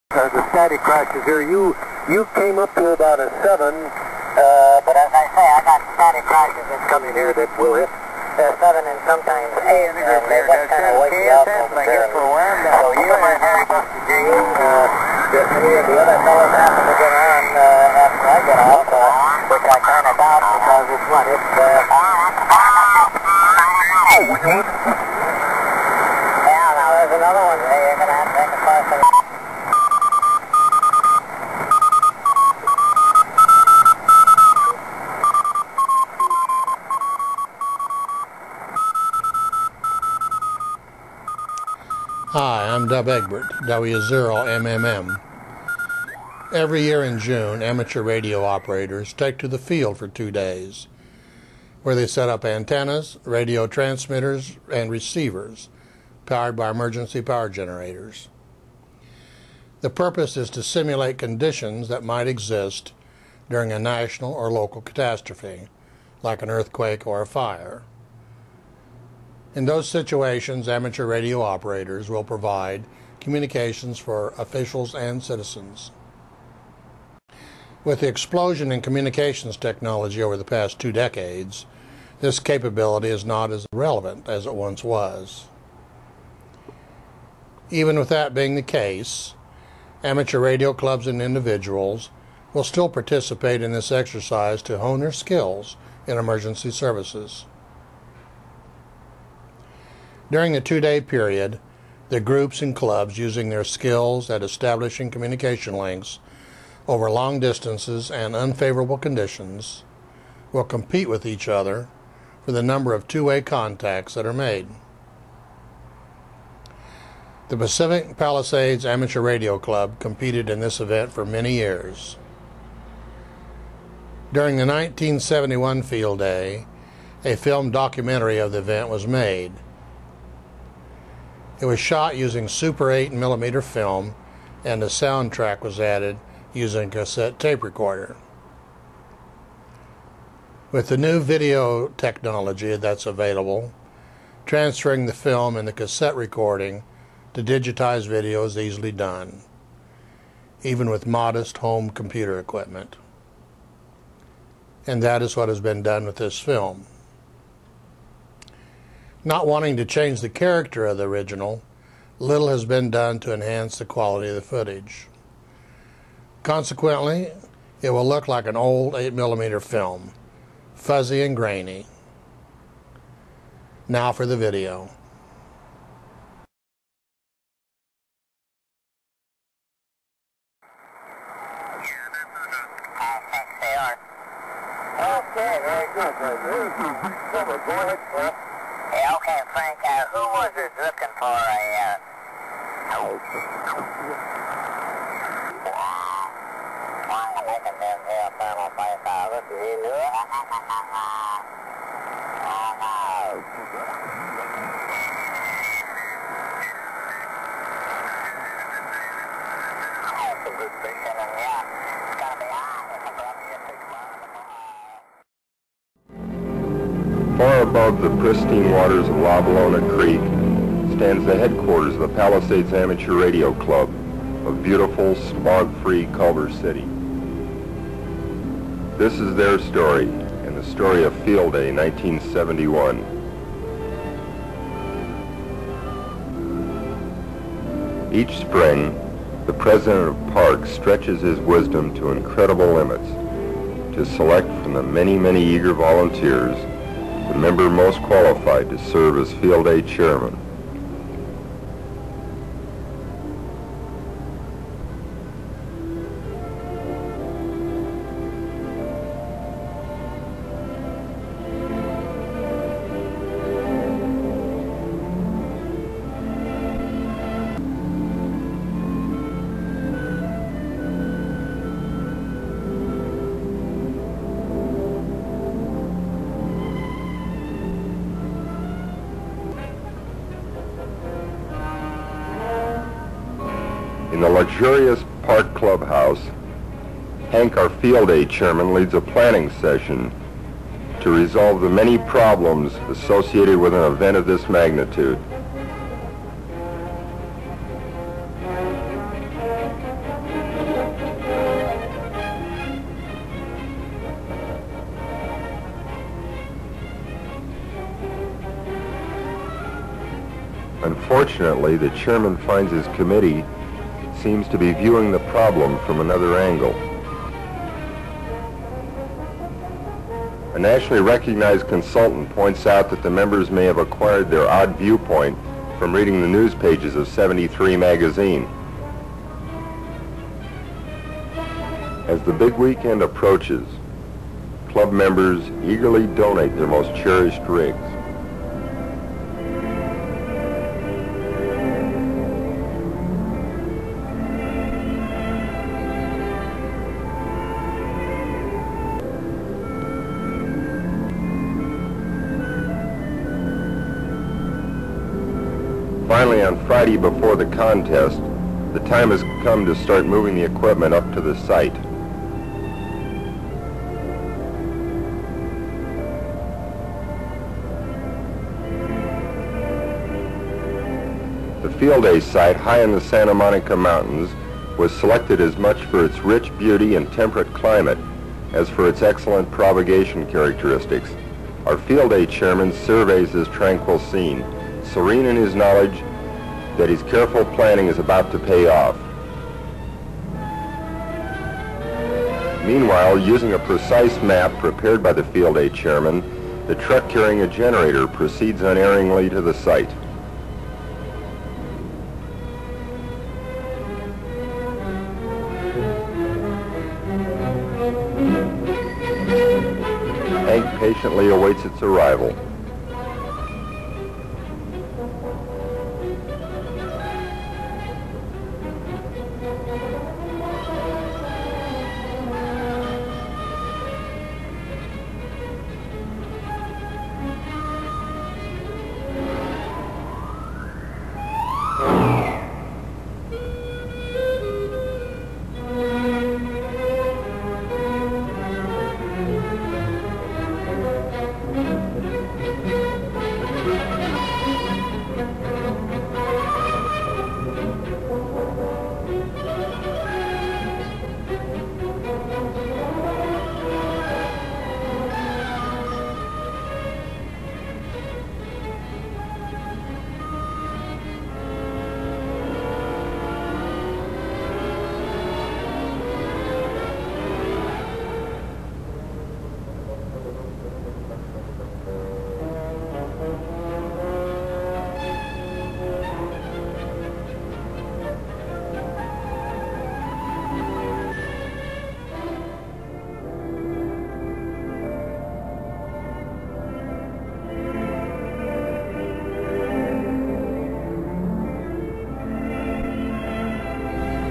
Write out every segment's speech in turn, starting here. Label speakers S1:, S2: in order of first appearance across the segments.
S1: The static crashes here, you came up to about a 7, but as I say, I got static crashes that come in here that will hit 7 and sometimes 8, and they just kind of wake you up momentarily. So you and Harry Buster G, me and the other fellows happen to get on after I get off, which I kind of doubt because it's what, yeah, now there's another one there, you're going to have to take a closer look.
S2: Hi, I'm Dub Egbert, W0MMM. Every year in June, amateur radio operators take to the field for 2 days, where they set up antennas, radio transmitters, and receivers powered by emergency power generators. The purpose is to simulate conditions that might exist during a national or local catastrophe, like an earthquake or a fire. In those situations, amateur radio operators will provide communications for officials and citizens. With the explosion in communications technology over the past 2 decades, this capability is not as relevant as it once was. Even with that being the case, amateur radio clubs and individuals will still participate in this exercise to hone their skills in emergency services. During the 2-day period, the groups and clubs using their skills at establishing communication links over long distances and unfavorable conditions will compete with each other for the number of two-way contacts that are made. The Pacific Palisades Amateur Radio Club competed in this event for many years. During the 1971 field day, a film documentary of the event was made. It was shot using Super 8mm film, and the soundtrack was added using a cassette tape recorder. With the new video technology that's available, transferring the film and the cassette recording to digitized video is easily done, even with modest home computer equipment. And that is what has been done with this film. Not wanting to change the character of the original, little has been done to enhance the quality of the footage. Consequently, it will look like an old 8mm film, fuzzy and grainy. Now for the video.
S1: Okay, very good. Go ahead, Frank.
S3: Yeah, okay, Frank, who was this looking for a,
S4: Far above the pristine waters of La Bolona Creek stands the headquarters of the Palisades Amateur Radio Club of beautiful, smog-free Culver City. This is their story, and the story of Field Day 1971. Each spring, the president of PARC stretches his wisdom to incredible limits to select from the many, many eager volunteers the member most qualified to serve as Field Day chairman. In the luxurious Park Clubhouse, Hank, our Field Day chairman, leads a planning session to resolve the many problems associated with an event of this magnitude. Unfortunately, the chairman finds his committee seems to be viewing the problem from another angle. A nationally recognized consultant points out that the members may have acquired their odd viewpoint from reading the news pages of 73 magazine. As the big weekend approaches, club members eagerly donate their most cherished rigs. Finally, on Friday before the contest, the time has come to start moving the equipment up to the site. The Field Day site high in the Santa Monica Mountains was selected as much for its rich beauty and temperate climate as for its excellent propagation characteristics. Our Field Day chairman surveys this tranquil scene, serene in his knowledge that his careful planning is about to pay off. Meanwhile, using a precise map prepared by the Field Day chairman, the truck carrying a generator proceeds unerringly to the site. Hank patiently awaits its arrival.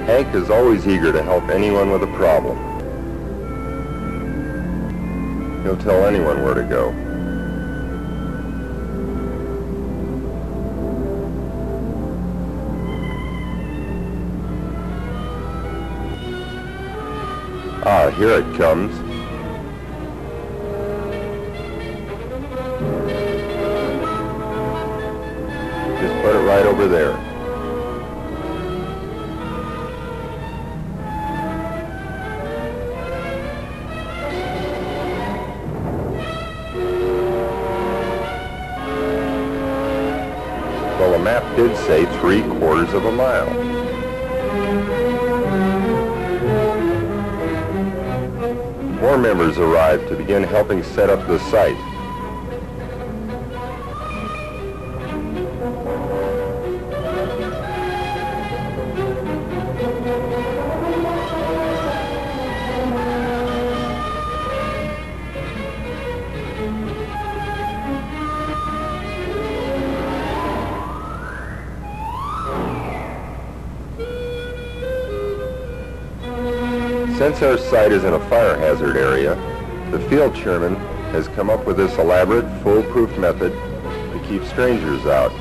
S4: Hank is always eager to help anyone with a problem. He'll tell anyone where to go. Ah, here it comes. Just put it right over there. Well, the map did say 3/4 of a mile. More members arrived to begin helping set up the site. Since our site is in a fire hazard area, the field chairman has come up with this elaborate, foolproof method to keep strangers out.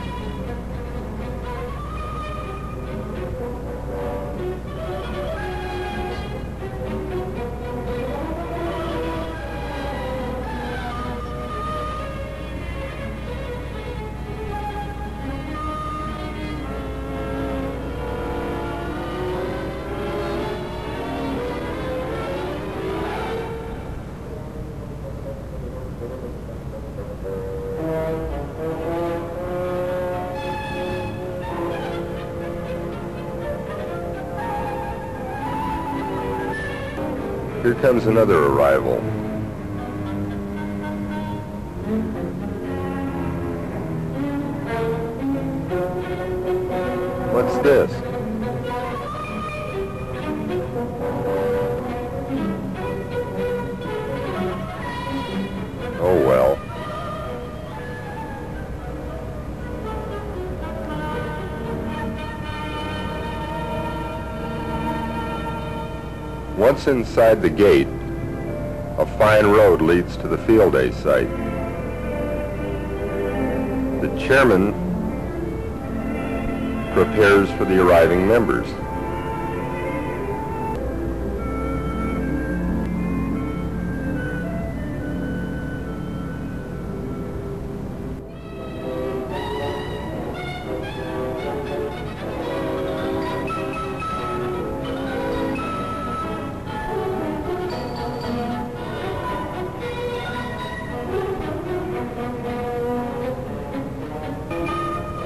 S4: Here comes another arrival. What's this? Oh well. Once inside the gate, a fine road leads to the field day site. The chairman prepares for the arriving members.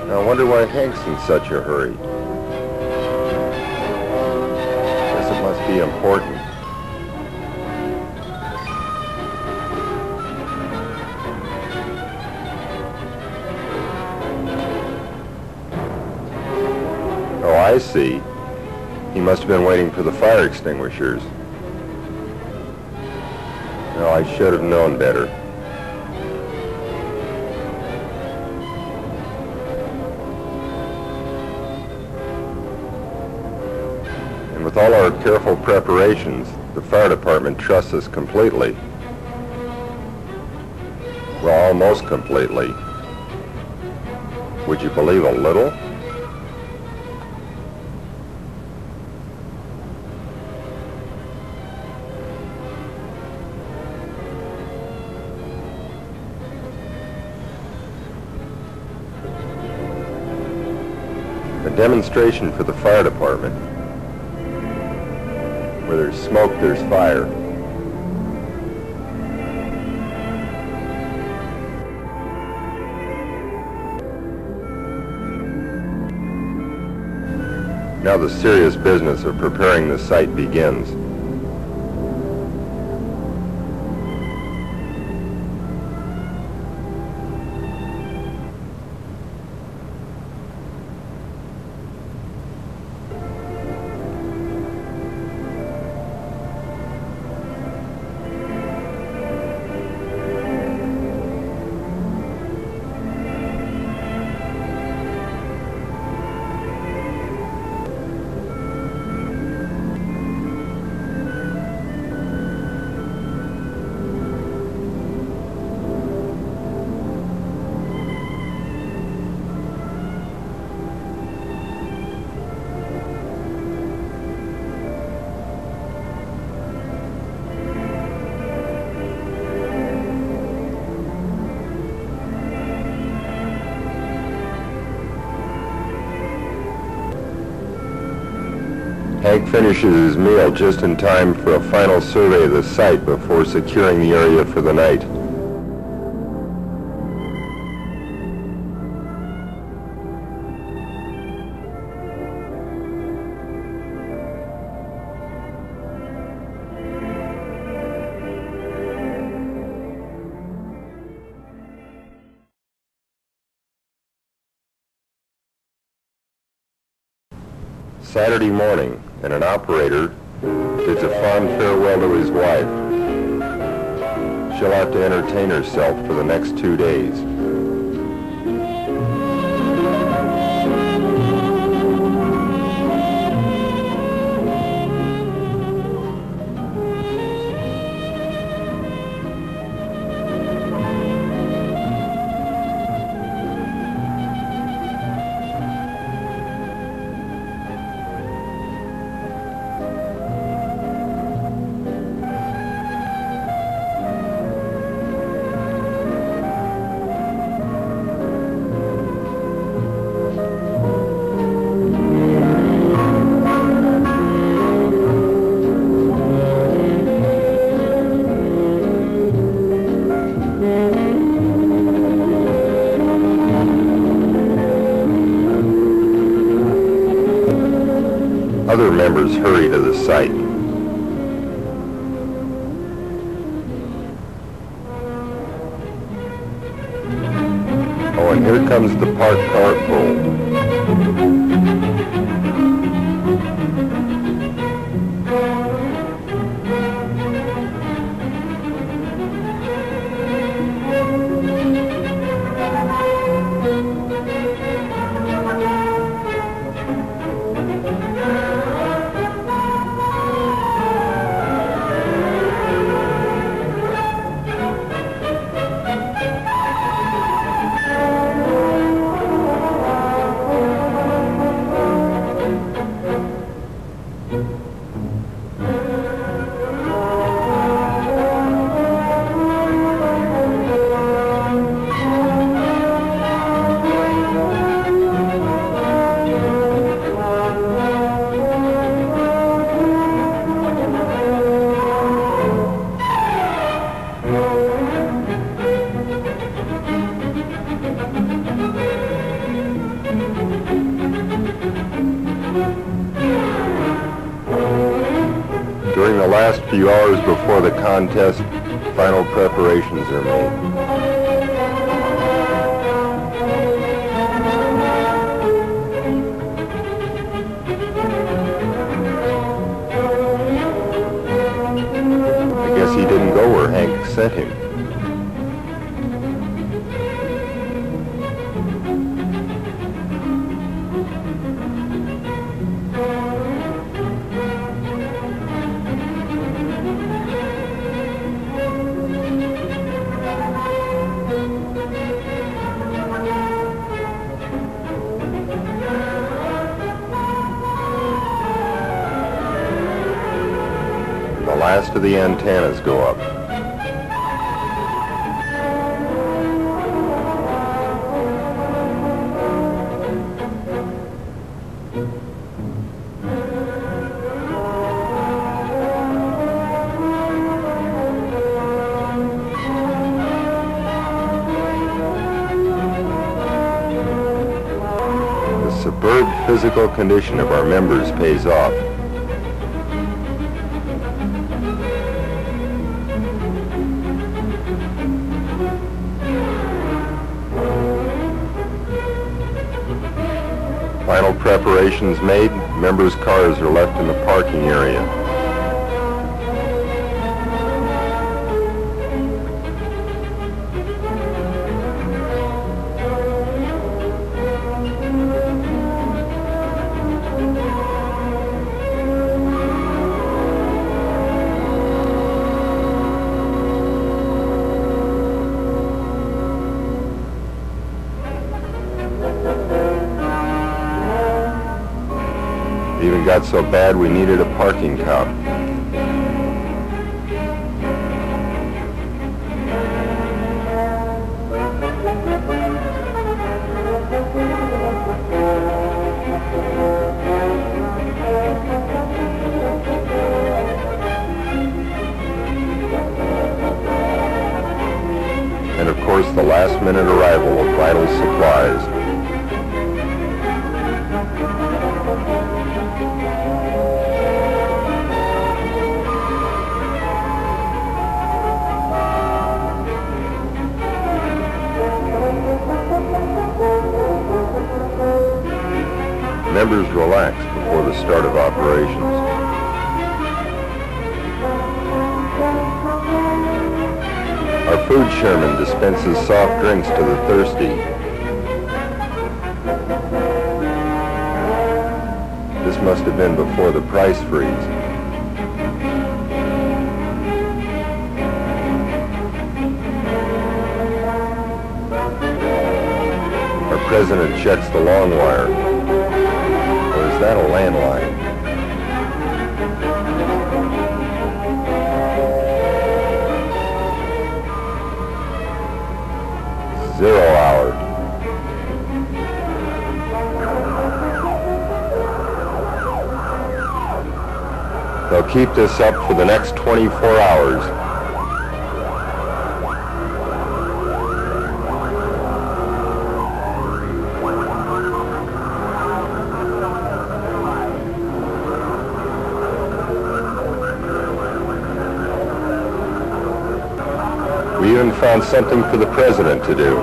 S4: I wonder why Hank's in such a hurry. Guess it must be important. Oh, I see. He must have been waiting for the fire extinguishers. No, I should have known better. With all our careful preparations, the fire department trusts us completely. Well, almost completely. Would you believe a little? A demonstration for the fire department. Where there's smoke, there's fire. Now the serious business of preparing the site begins. Hank finishes his meal just in time for a final survey of the site before securing the area for the night. Saturday morning, and an operator bids a fond farewell to his wife. She'll have to entertain herself for the next 2 days. Other members hurry to the site. here comes the PARC carpool. During the last few hours before the contest, final preparations are made. I guess he didn't go where Hank sent him. The last of the antennas go up. The superb physical condition of our members pays off. Final preparations made, members' cars are left in the parking area. It even got so bad we needed a parking cop. And of course the last-minute arrival of vital supplies. Members relax before the start of operations. Our food chairman dispenses soft drinks to the thirsty. This must have been before the price freeze. Our president checks the long wire. Or is that a landline? Zero hour. They'll keep this up for the next 24 hours. We even found something for the president to do.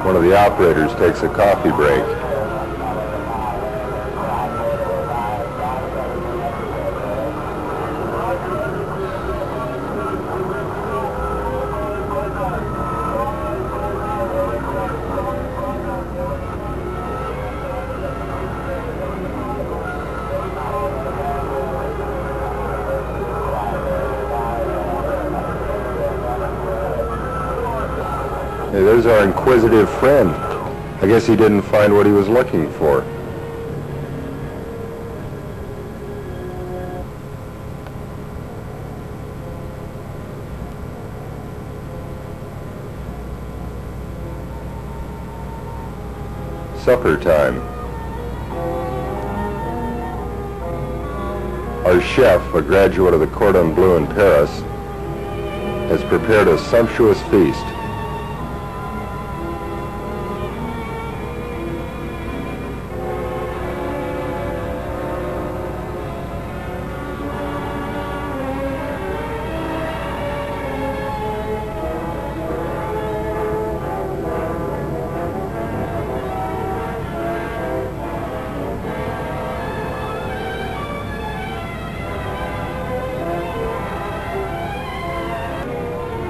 S4: One of the operators takes a coffee break. Hey, there's our inquisitive friend. I guess he didn't find what he was looking for. Supper time. Our chef, a graduate of the Cordon Bleu in Paris, has prepared a sumptuous feast.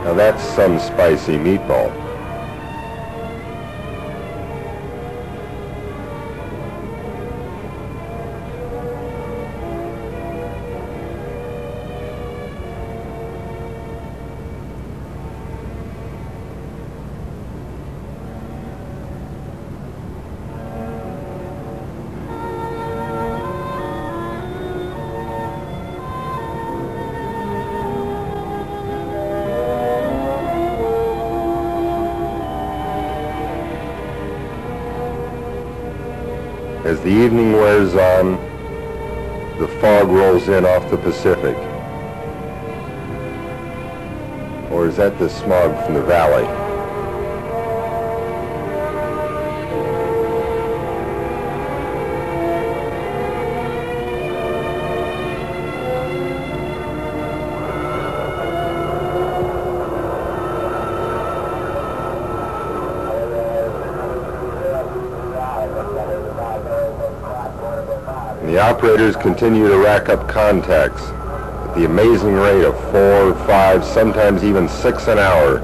S4: Now that's some spicy meatball. As the evening wears on, the fog rolls in off the Pacific. Or is that the smog from the valley? The operators continue to rack up contacts at the amazing rate of 4, 5, sometimes even 6 an hour.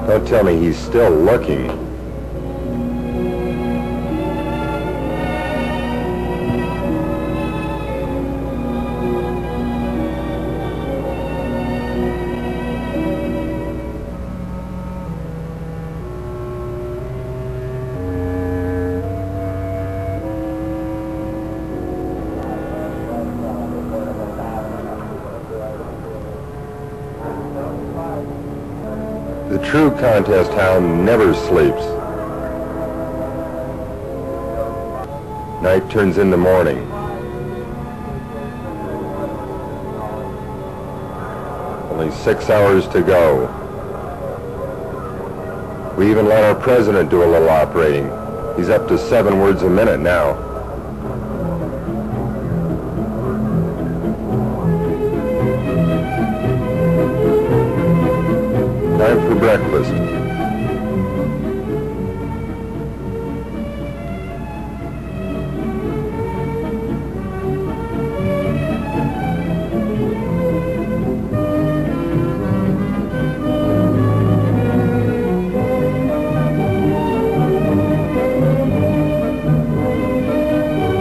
S4: Don't tell me he's still looking. The true contest hound never sleeps. Night turns into morning. Only 6 hours to go. We even let our president do a little operating. He's up to 7 words a minute now. Time for breakfast.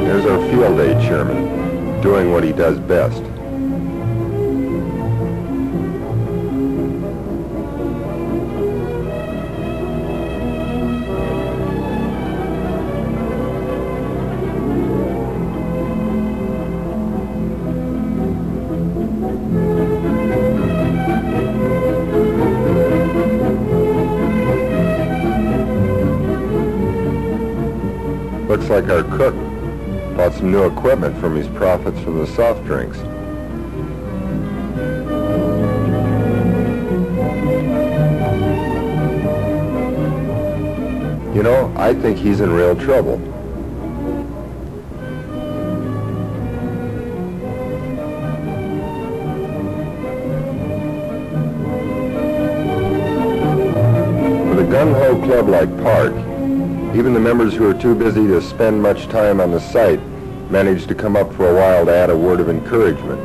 S4: There's our field aid chairman, doing what he does best. Looks like our cook bought some new equipment from his profits from the soft drinks. You know, I think he's in real trouble. With a gung-ho club like PARC, even the members who are too busy to spend much time on the site manage to come up for a while to add a word of encouragement.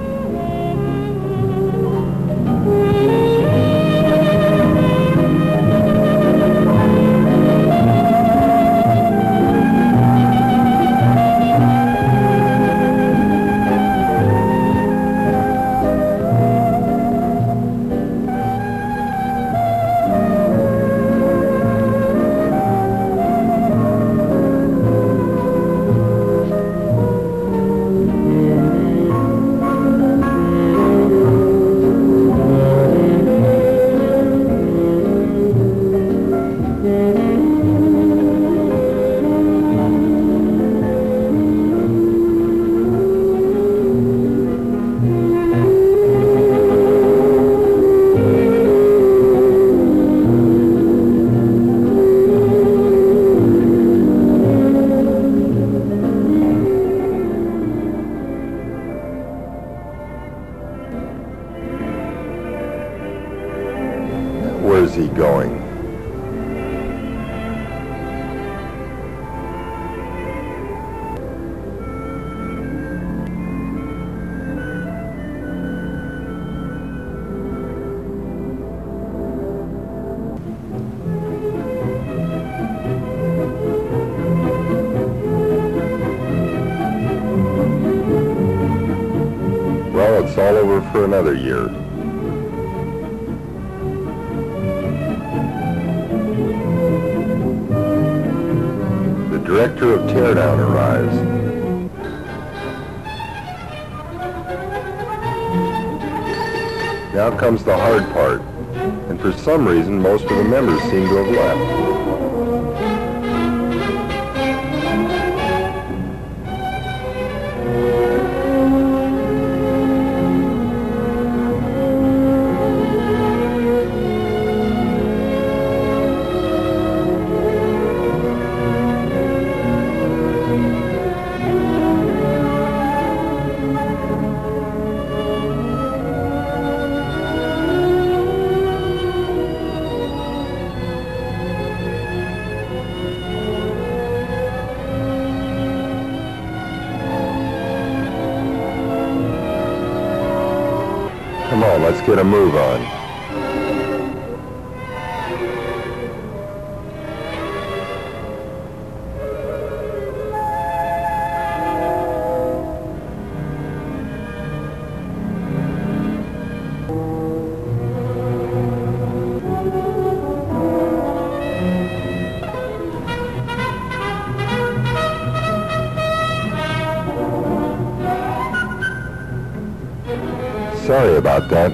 S4: Where's he going? Well, it's all over for another year. The director of Teardown arrives. Now comes the hard part, and for some reason most of the members seem to have left. Come on, let's get a move on. Sorry about that.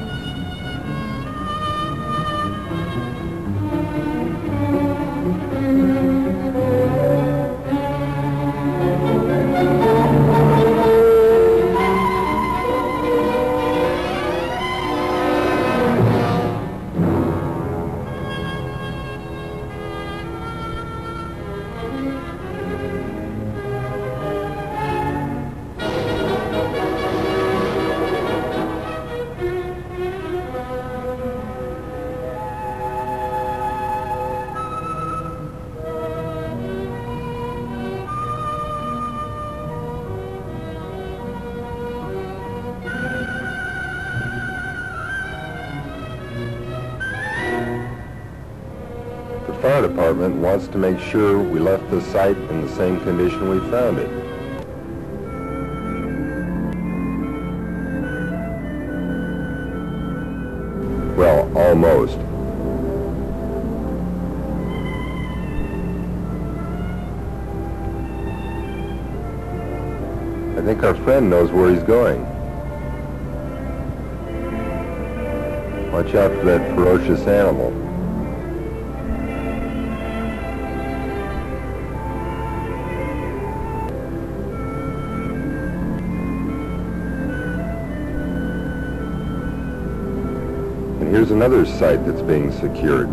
S4: The fire department wants to make sure we left the site in the same condition we found it. Well, almost. I think our friend knows where he's going. Watch out for that ferocious animal. here's another site that's being secured.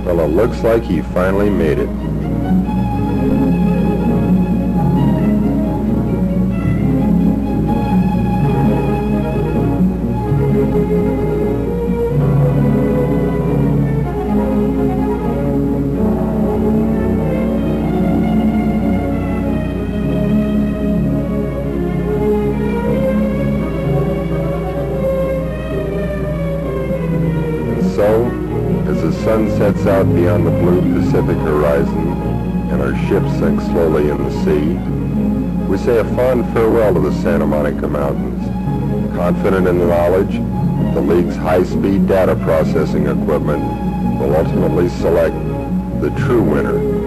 S4: Well, it looks like he finally made it. So, as the sun sets out beyond the blue Pacific horizon and our ship sinks slowly in the sea, we say a fond farewell to the Santa Monica Mountains, confident in the knowledge that the League's high-speed data processing equipment will ultimately select the true winner